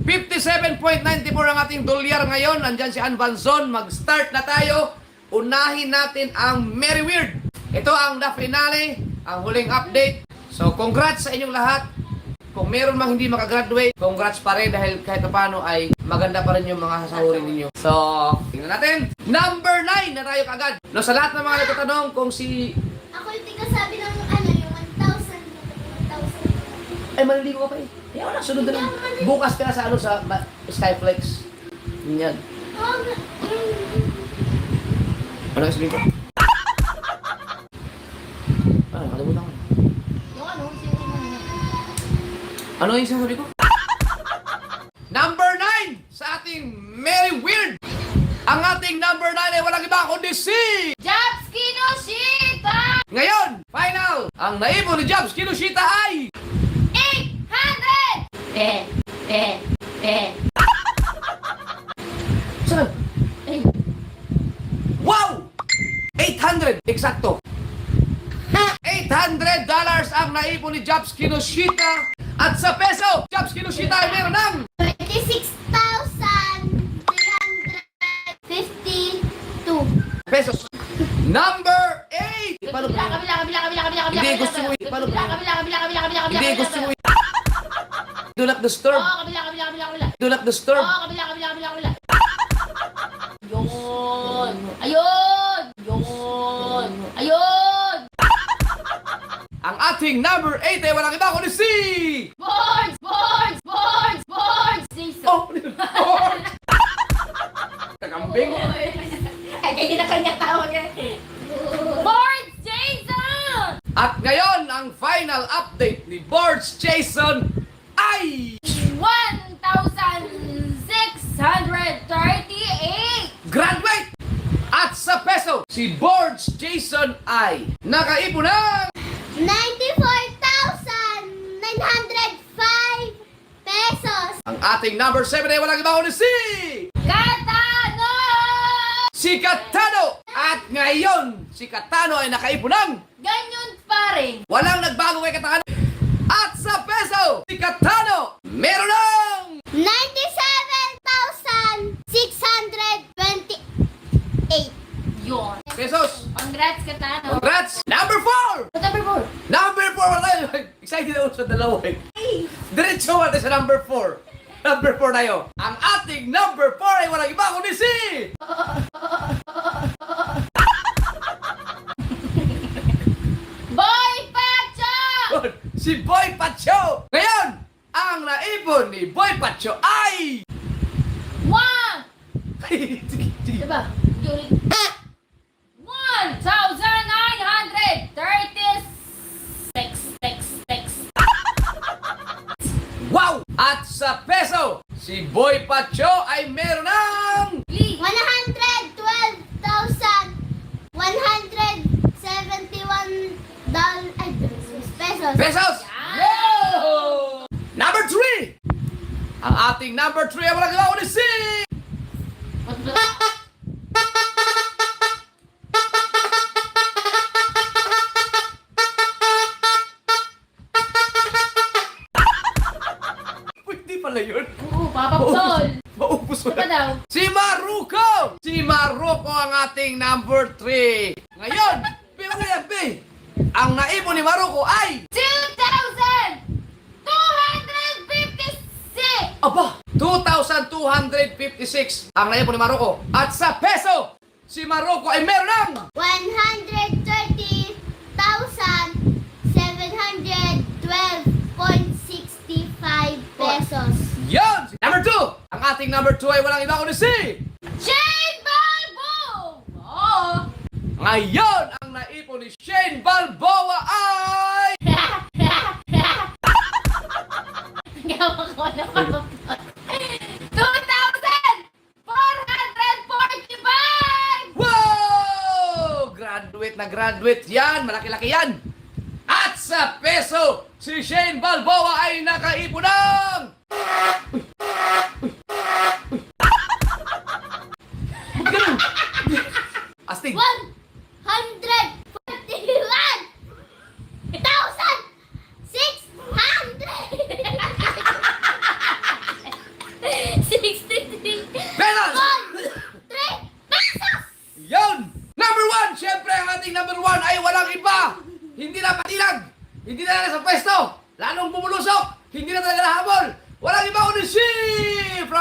57.94 ang ating dolyar ngayon. Nandyan si Ann Vanzon. Mag-start na tayo. Unahin natin ang Merry Weird. Ito ang the finale, ang huling update. So, congrats sa inyong lahat. Kung meron mang hindi makagraduate, congrats pa rin dahil kahit paano ay maganda pa rin yung mga sasahurin ninyo. So, tingnan natin. Number 9 na tayo kagad. No, sa lahat ng mga nagtatanong kung si... Ako yung sabi ng yung 1,000. Ay, maliligo ka pa eh. Kaya wala, sunod na lang. Bukas ka na sa sa Skyflex. Yan. Ano yung sabihin ko? Ah, nakalimutan ko. Ano yung sasabi ko? Number 9 sa ating Merry Weird. Ang ating number 9 ay walang iba kundi si... Jobs Kinoshita! Ngayon, final! Ang naipon ni Jobs Kinoshita ay... 800! Saan? Wow! 800! Eksakto! $800 ang naipon ni Jobs Kinoshita. At sa peso, Jobs Kinoshita ay meron ng 26,352 pesos. Number 8! Kabila. Hindi, gusto mo yun. Paano? Kabila. Hindi, gusto mo yun. Do not disturb. Oo, kabila. Do not disturb. Oo, kabila. Yun. Ayun. Ang ating number 8 ay walang iba kundi si... Boards! Jason. Oh! Kagambing. Ay, kaya kanya tawag yan. Boards Jason! At ngayon, ang final update ni Boards Jason ay... 1,638! Graduate! At sa peso, si Boards Jason ay nakaipon ng... 94,905 pesos! Ang ating number 7 ay walang iba kundi si... Katano! Si Katano! At ngayon, si Katano ay nakaipon ng... Ganyan pa rin. Walang nagbago kay Katano. At sa peso, si Katano meron ng... 97,628. Yun. Pesos. Congrats, Katano. Congrats! Number 4! Number 4. Number 4 wala tayo. Excited ako sa dalawa eh. Diretso wala sa number 4. Number 4 tayo. Ang ating number 4 ay walang iba kundi si... Boy Pacho! Si Boy Pacho! Ngayon, ang naipon ni Boy Pacho ay... One! Sige. Diba? 1,936. Wow! At sa peso, si Boy Pacho ay meron ng... 112,171 pesos. Pesos! Yan! Yo! Number 3! Ang ating number 3 ay walang iba kundi si... Pwede pala yun. Oo, papapsol. Maubos mo Ano pa na. daw? Si Maruko! Si Maruko ang ating number 3. Ngayon, ang naipon ni Maruko ay... 2,256. Aba! 2,256 ang naipon ni Maruko. At sa peso, si Maruko ay meron ng... 130,712.65 pesos. Yan! Number 2! Ang ating number 2 ay walang iba kundi si... Shane Balbo! Oo! Ngayon, ang naipon ni Shane Balboa ay... Gawa ko na papapot. 2,445! Wow! Graduate yan. Malaki-laki yan. At sa peso, si Shane Balboa ay nakaipon ng... Ganun. Astig. 141,600!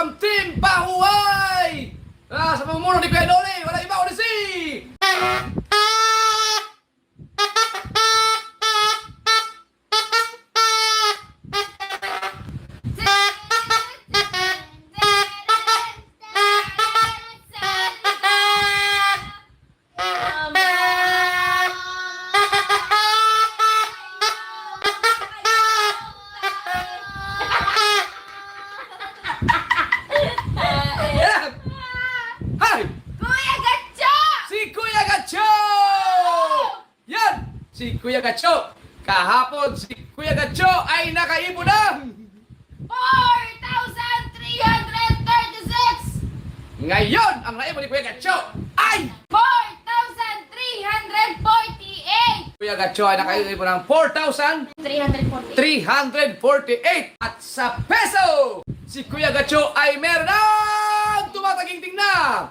from Team Pahuay! Sa pamumuno ni Kuya Noli, wala iba kundi si... Yan! Hi! Kuya Gacho! Si Kuya Gacho! Yan! Si Kuya Gacho! Kahapon, si Kuya Gacho ay nakaipon ng 4,336! ngayon, ang naipon ni Kuya Gacho ay 4,348! Kuya Gacho ay nakaipon ng 4,348 340. at sa peso, si Kuya Gacho ay meron ng tumataging na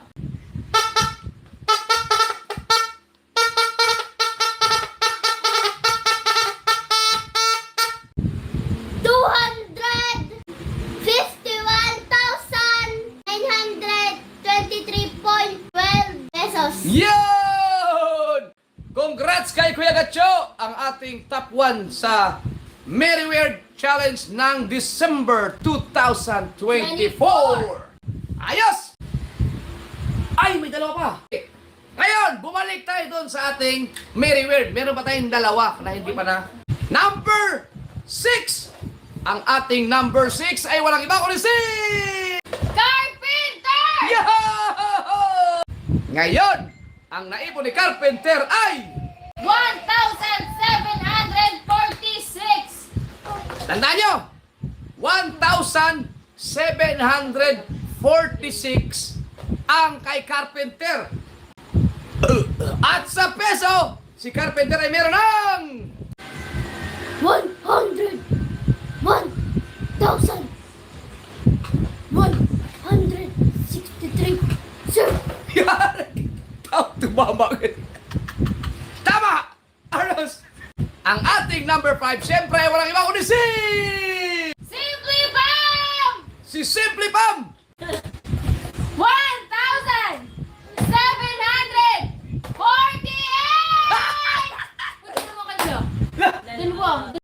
251,923.12 pesos. Yun! Congrats kay Kuya Gacho, ang ating top 1 sa Merryweird Challenge ng December 2024. Ayos! Ay, may dalawa pa. Ngayon, bumalik tayo doon sa ating Merryweird. Meron pa tayong dalawa na hindi pa na. Number 6! Ang ating number 6 ay walang iba kundi si... Carpenter! Yahoo! Ngayon, ang naipon ni Carpenter ay 1,746! tandaan nyo, 1,746 ang kay Carpenter. At sa peso, si Carpenter ay meron ng 163, sir! Tumama. Tama! Aros! Ang ating number 5, siyempre, walang iba kundi si... Simply Bam! Si Simply Pam!